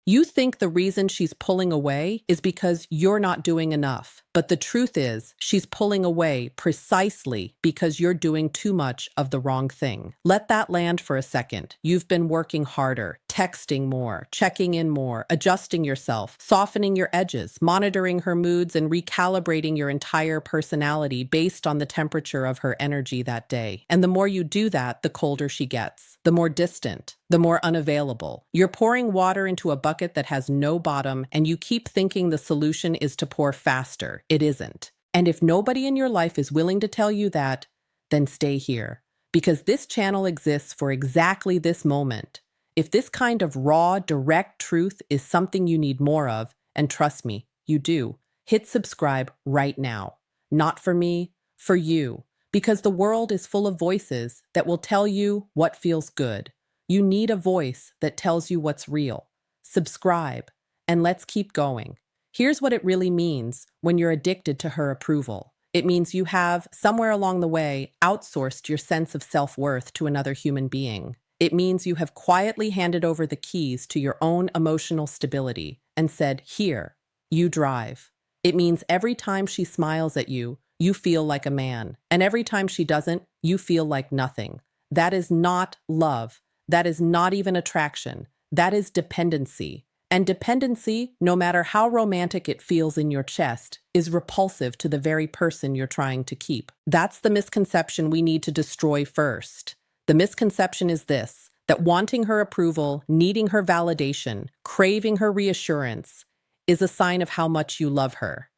You think the reason she's pulling away is because you're not doing enough. But the truth is, she's pulling away precisely because you're doing too much of the wrong thing. Let that land for a second. You've been working harder, texting more, checking in more, adjusting yourself, softening your edges, monitoring her moods, and recalibrating your entire personality based on the temperature of her energy that day. And the more you do that, the colder she gets, the more distant, the more unavailable. You're pouring water into a bucket that has no bottom, and you keep thinking the solution is to pour faster. It isn't. And if nobody in your life is willing to tell you that, then stay here. Because this channel exists for exactly this moment. If this kind of raw, direct truth is something you need more of, and trust me, you do, hit subscribe right now. Not for me, for you. Because the world is full of voices that will tell you what feels good. You need a voice that tells you what's real. Subscribe, and let's keep going. Here's what it really means when you're addicted to her approval. It means you have, somewhere along the way, outsourced your sense of self-worth to another human being. It means you have quietly handed over the keys to your own emotional stability and said, "Here, you drive." It means every time she smiles at you, you feel like a man. And every time she doesn't, you feel like nothing. That is not love. That is not even attraction. That is dependency. And dependency, no matter how romantic it feels in your chest, is repulsive to the very person you're trying to keep. That's the misconception we need to destroy first. The misconception is this, that wanting her approval, needing her validation, craving her reassurance, is a sign of how much you love her.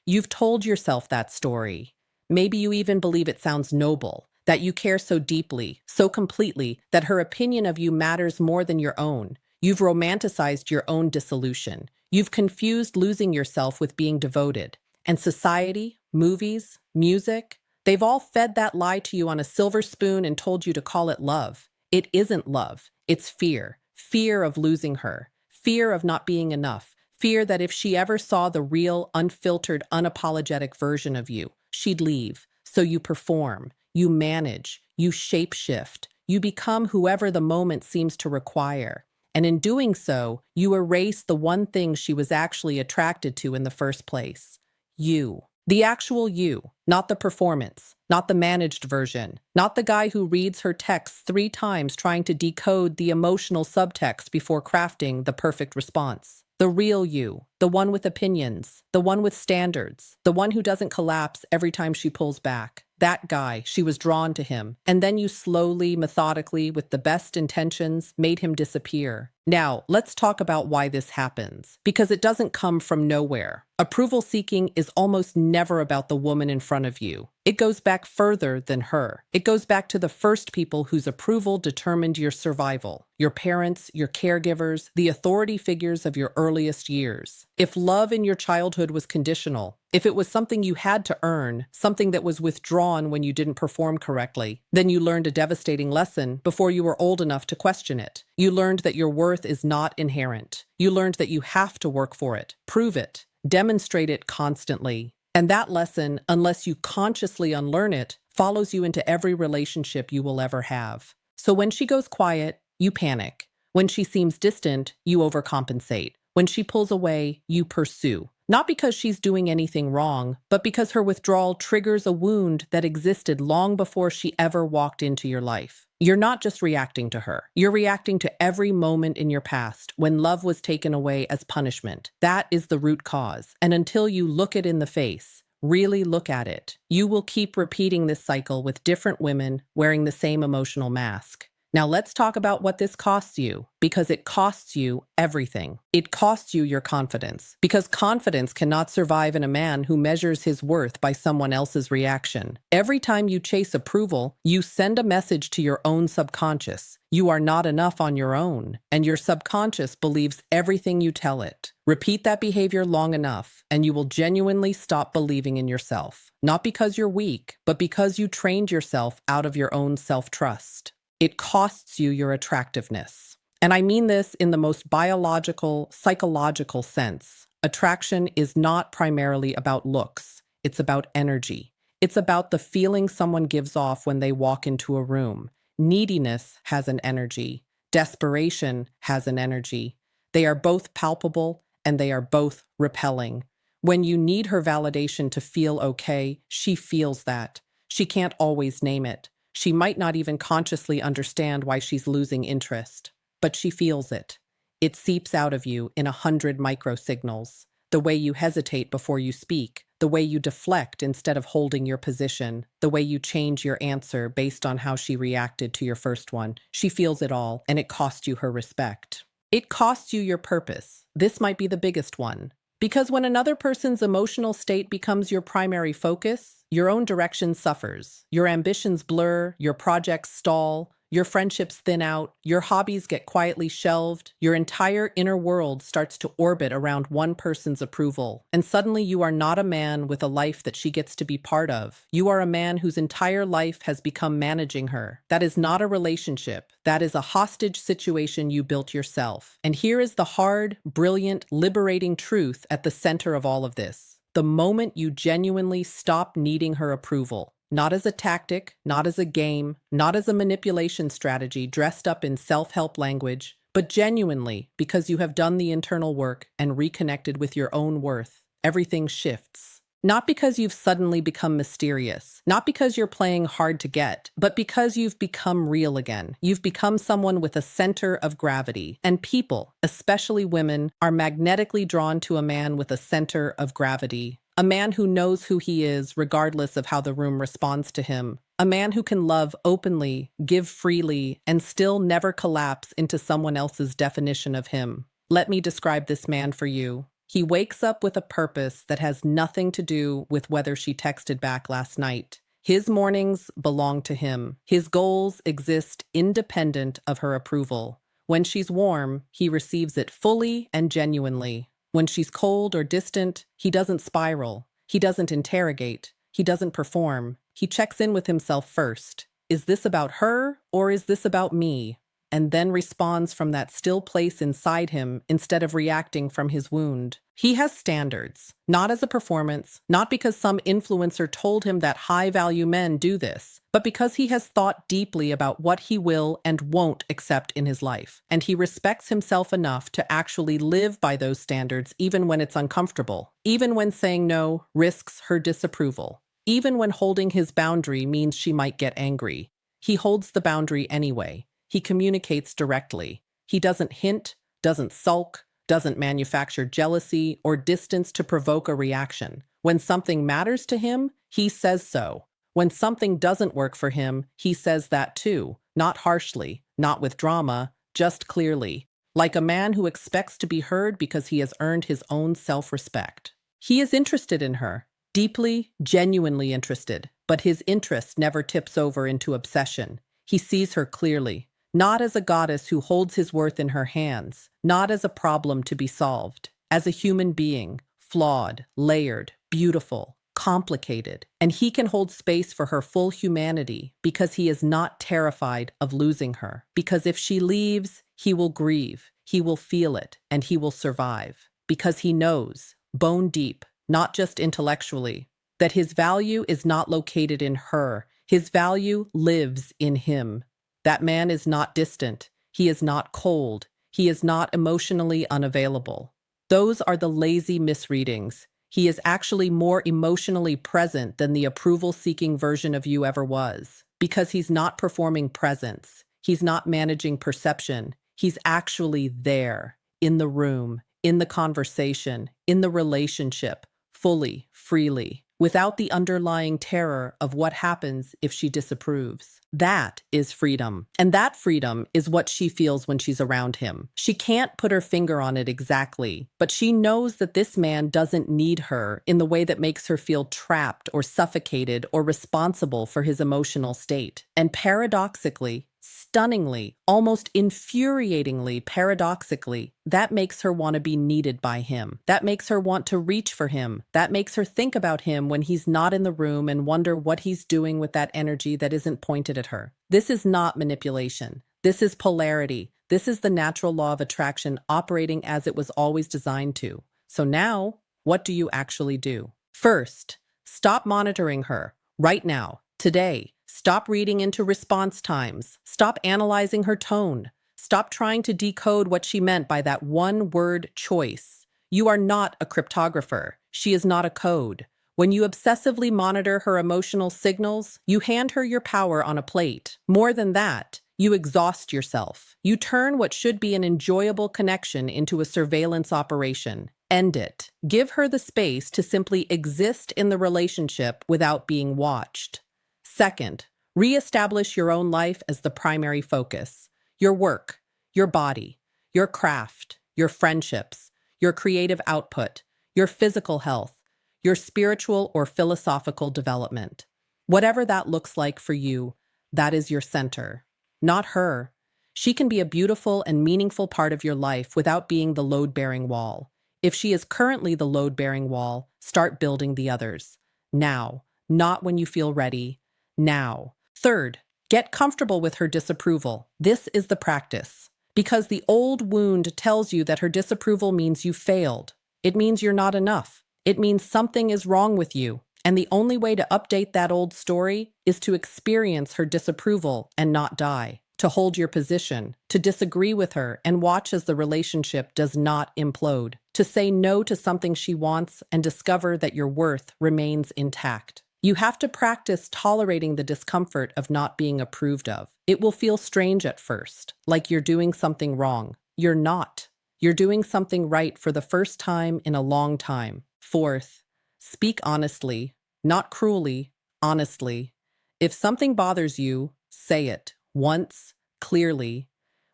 You've told yourself that story. Maybe you even believe it sounds noble, that you care so deeply, so completely, that her opinion of you matters more than your own. You've romanticized your own dissolution. You've confused losing yourself with being devoted. And society, movies, music, they've all fed that lie to you on a silver spoon and told you to call it love. It isn't love. It's fear. Fear of losing her. Fear of not being enough. Fear that if she ever saw the real, unfiltered, unapologetic version of you, she'd leave. So you perform. You manage. You shapeshift. You become whoever the moment seems to require. And in doing so, you erase the one thing she was actually attracted to in the first place. You. The actual you, not the performance, not the managed version, not the guy who reads her texts 3 times trying to decode the emotional subtext before crafting the perfect response. The real you, the one with opinions, the one with standards, the one who doesn't collapse every time she pulls back. That guy, she was drawn to him. And then you slowly, methodically, with the best intentions, made him disappear. Now, let's talk about why this happens. Because it doesn't come from nowhere. Approval seeking is almost never about the woman in front of you. It goes back further than her. It goes back to the first people whose approval determined your survival. Your parents, your caregivers, the authority figures of your earliest years. If love in your childhood was conditional, if it was something you had to earn, something that was withdrawn when you didn't perform correctly, then you learned a devastating lesson before you were old enough to question it. You learned that your worth is not inherent. You learned that you have to work for it, prove it, demonstrate it constantly. And that lesson, unless you consciously unlearn it, follows you into every relationship you will ever have. So when she goes quiet, you panic. When she seems distant, you overcompensate. When she pulls away, you pursue. Not because she's doing anything wrong, but because her withdrawal triggers a wound that existed long before she ever walked into your life. You're not just reacting to her. You're reacting to every moment in your past when love was taken away as punishment. That is the root cause. And until you look it in the face, really look at it, you will keep repeating this cycle with different women wearing the same emotional mask. Now let's talk about what this costs you, because it costs you everything. It costs you your confidence, because confidence cannot survive in a man who measures his worth by someone else's reaction. Every time you chase approval, you send a message to your own subconscious. You are not enough on your own, and your subconscious believes everything you tell it. Repeat that behavior long enough, and you will genuinely stop believing in yourself. Not because you're weak, but because you trained yourself out of your own self-trust. It costs you your attractiveness. And I mean this in the most biological, psychological sense. Attraction is not primarily about looks. It's about energy. It's about the feeling someone gives off when they walk into a room. Neediness has an energy. Desperation has an energy. They are both palpable and they are both repelling. When you need her validation to feel okay, she feels that. She can't always name it. She might not even consciously understand why she's losing interest, but she feels it. It seeps out of you in 100 microsignals. The way you hesitate before you speak, the way you deflect instead of holding your position, the way you change your answer based on how she reacted to your first one. She feels it all, and it costs you her respect. It costs you your purpose. This might be the biggest one. Because when another person's emotional state becomes your primary focus, your own direction suffers. Your ambitions blur, your projects stall, your friendships thin out, your hobbies get quietly shelved, your entire inner world starts to orbit around one person's approval. And suddenly you are not a man with a life that she gets to be part of. You are a man whose entire life has become managing her. That is not a relationship. That is a hostage situation you built yourself. And here is the hard, brilliant, liberating truth at the center of all of this. The moment you genuinely stop needing her approval, not as a tactic, not as a game, not as a manipulation strategy dressed up in self-help language, but genuinely because you have done the internal work and reconnected with your own worth, everything shifts. Not because you've suddenly become mysterious, not because you're playing hard to get, but because you've become real again. You've become someone with a center of gravity. And people, especially women, are magnetically drawn to a man with a center of gravity. A man who knows who he is regardless of how the room responds to him. A man who can love openly, give freely, and still never collapse into someone else's definition of him. Let me describe this man for you. He wakes up with a purpose that has nothing to do with whether she texted back last night. His mornings belong to him. His goals exist independent of her approval. When she's warm, he receives it fully and genuinely. When she's cold or distant, he doesn't spiral. He doesn't interrogate. He doesn't perform. He checks in with himself first. Is this about her or is this about me? And then responds from that still place inside him instead of reacting from his wound. He has standards, not as a performance, not because some influencer told him that high-value men do this, but because he has thought deeply about what he will and won't accept in his life. And he respects himself enough to actually live by those standards even when it's uncomfortable, even when saying no risks her disapproval, even when holding his boundary means she might get angry. He holds the boundary anyway. He communicates directly. He doesn't hint, doesn't sulk, doesn't manufacture jealousy or distance to provoke a reaction. When something matters to him, he says so. When something doesn't work for him, he says that too, not harshly, not with drama, just clearly, like a man who expects to be heard because he has earned his own self-respect. He is interested in her, deeply, genuinely interested, but his interest never tips over into obsession. He sees her clearly. Not as a goddess who holds his worth in her hands, not as a problem to be solved, as a human being, flawed, layered, beautiful, complicated. And he can hold space for her full humanity because he is not terrified of losing her. Because if she leaves, he will grieve, he will feel it, and he will survive. Because he knows, bone deep, not just intellectually, that his value is not located in her. His value lives in him. That man is not distant. He is not cold. He is not emotionally unavailable. Those are the lazy misreadings. He is actually more emotionally present than the approval-seeking version of you ever was. Because he's not performing presence. He's not managing perception. He's actually there, in the room, in the conversation, in the relationship, fully, freely, without the underlying terror of what happens if she disapproves. That is freedom. And that freedom is what she feels when she's around him. She can't put her finger on it exactly, but she knows that this man doesn't need her in the way that makes her feel trapped or suffocated or responsible for his emotional state. And paradoxically, stunningly, almost infuriatingly paradoxically, that makes her want to be needed by him. That makes her want to reach for him. That makes her think about him when he's not in the room and wonder what he's doing with that energy that isn't pointed at her. This is not manipulation. This is polarity. This is the natural law of attraction operating as it was always designed to. So now, what do you actually do? First, stop monitoring her. Right now. Today. Stop reading into response times. Stop analyzing her tone. Stop trying to decode what she meant by that one word choice. You are not a cryptographer. She is not a code. When you obsessively monitor her emotional signals, you hand her your power on a plate. More than that, you exhaust yourself. You turn what should be an enjoyable connection into a surveillance operation. End it. Give her the space to simply exist in the relationship without being watched. Second, reestablish your own life as the primary focus. Your work, your body, your craft, your friendships, your creative output, your physical health, your spiritual or philosophical development. Whatever that looks like for you, that is your center. Not her. She can be a beautiful and meaningful part of your life without being the load-bearing wall. If she is currently the load-bearing wall, start building the others. Now, not when you feel ready. Now. Third, get comfortable with her disapproval. This is the practice. Because the old wound tells you that her disapproval means you failed. It means you're not enough. It means something is wrong with you. And the only way to update that old story is to experience her disapproval and not die, to hold your position, to disagree with her and watch as the relationship does not implode, to say no to something she wants and discover that your worth remains intact. You have to practice tolerating the discomfort of not being approved of. It will feel strange at first, like you're doing something wrong. You're not. You're doing something right for the first time in a long time. Fourth, speak honestly, not cruelly, honestly. If something bothers you, say it, once, clearly,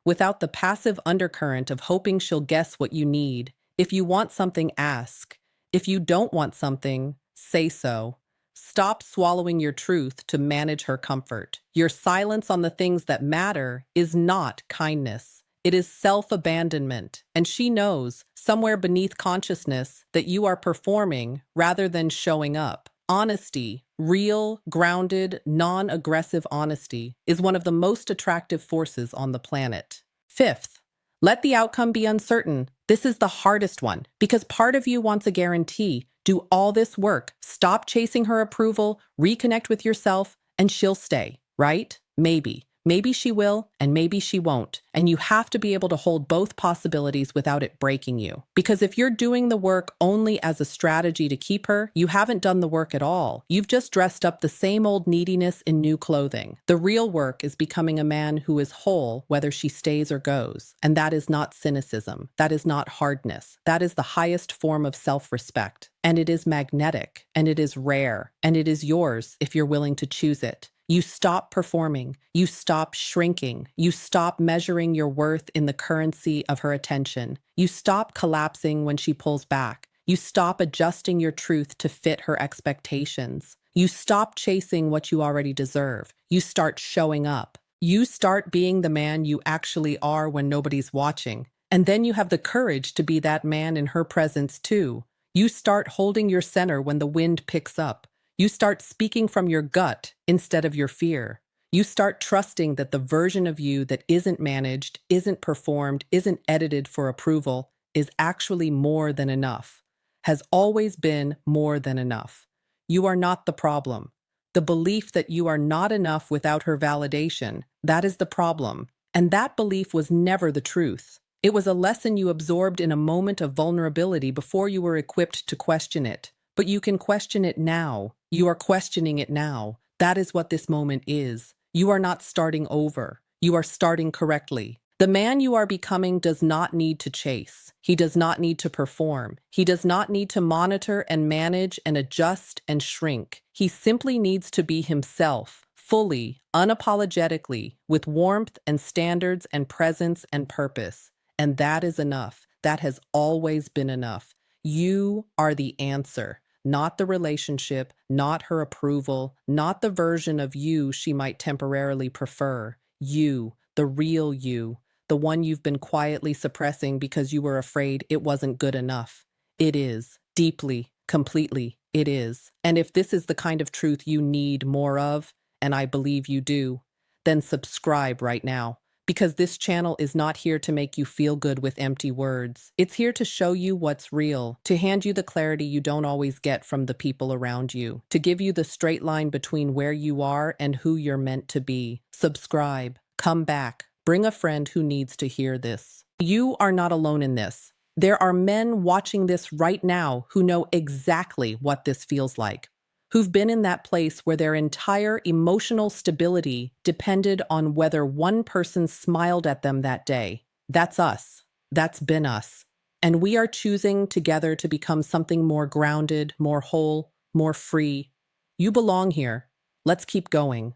without the passive undercurrent of hoping she'll guess what you need. If you want something, ask. If you don't want something, say so. Stop swallowing your truth to manage her comfort. Your silence on the things that matter is not kindness. It is self-abandonment, and she knows, somewhere beneath consciousness, that you are performing rather than showing up. Honesty, real, grounded, non-aggressive honesty, is one of the most attractive forces on the planet. Fifth, let the outcome be uncertain. This is the hardest one, because part of you wants a guarantee. Do all this work, stop chasing her approval, reconnect with yourself, and she'll stay, right? Maybe. Maybe she will, and maybe she won't. And you have to be able to hold both possibilities without it breaking you. Because if you're doing the work only as a strategy to keep her, you haven't done the work at all. You've just dressed up the same old neediness in new clothing. The real work is becoming a man who is whole whether she stays or goes. And that is not cynicism. That is not hardness. That is the highest form of self-respect. And it is magnetic, and it is rare, and it is yours if you're willing to choose it. You stop performing, you stop shrinking, you stop measuring your worth in the currency of her attention. You stop collapsing when she pulls back. You stop adjusting your truth to fit her expectations. You stop chasing what you already deserve. You start showing up. You start being the man you actually are when nobody's watching. And then you have the courage to be that man in her presence too. You start holding your center when the wind picks up. You start speaking from your gut instead of your fear. You start trusting that the version of you that isn't managed, isn't performed, isn't edited for approval, is actually more than enough, has always been more than enough. You are not the problem. The belief that you are not enough without her validation, that is the problem. And that belief was never the truth. It was a lesson you absorbed in a moment of vulnerability before you were equipped to question it. But you can question it now. You are questioning it now. That is what this moment is. You are not starting over. You are starting correctly. The man you are becoming does not need to chase. He does not need to perform. He does not need to monitor and manage and adjust and shrink. He simply needs to be himself, fully, unapologetically, with warmth and standards and presence and purpose. And that is enough. That has always been enough. You are the answer. Not the relationship, not her approval, not the version of you she might temporarily prefer. You, the real you, the one you've been quietly suppressing because you were afraid it wasn't good enough. It is, deeply, completely, it is. And if this is the kind of truth you need more of, and I believe you do, then subscribe right now. Because this channel is not here to make you feel good with empty words. It's here to show you what's real, to hand you the clarity you don't always get from the people around you, to give you the straight line between where you are and who you're meant to be. Subscribe, come back, Bring a friend who needs to hear this. You are not alone in this. There are men watching this right now who know exactly what this feels like, who've been in that place where their entire emotional stability depended on whether one person smiled at them that day. That's us. That's been us. And we are choosing together to become something more grounded, more whole, more free. You belong here. Let's keep going.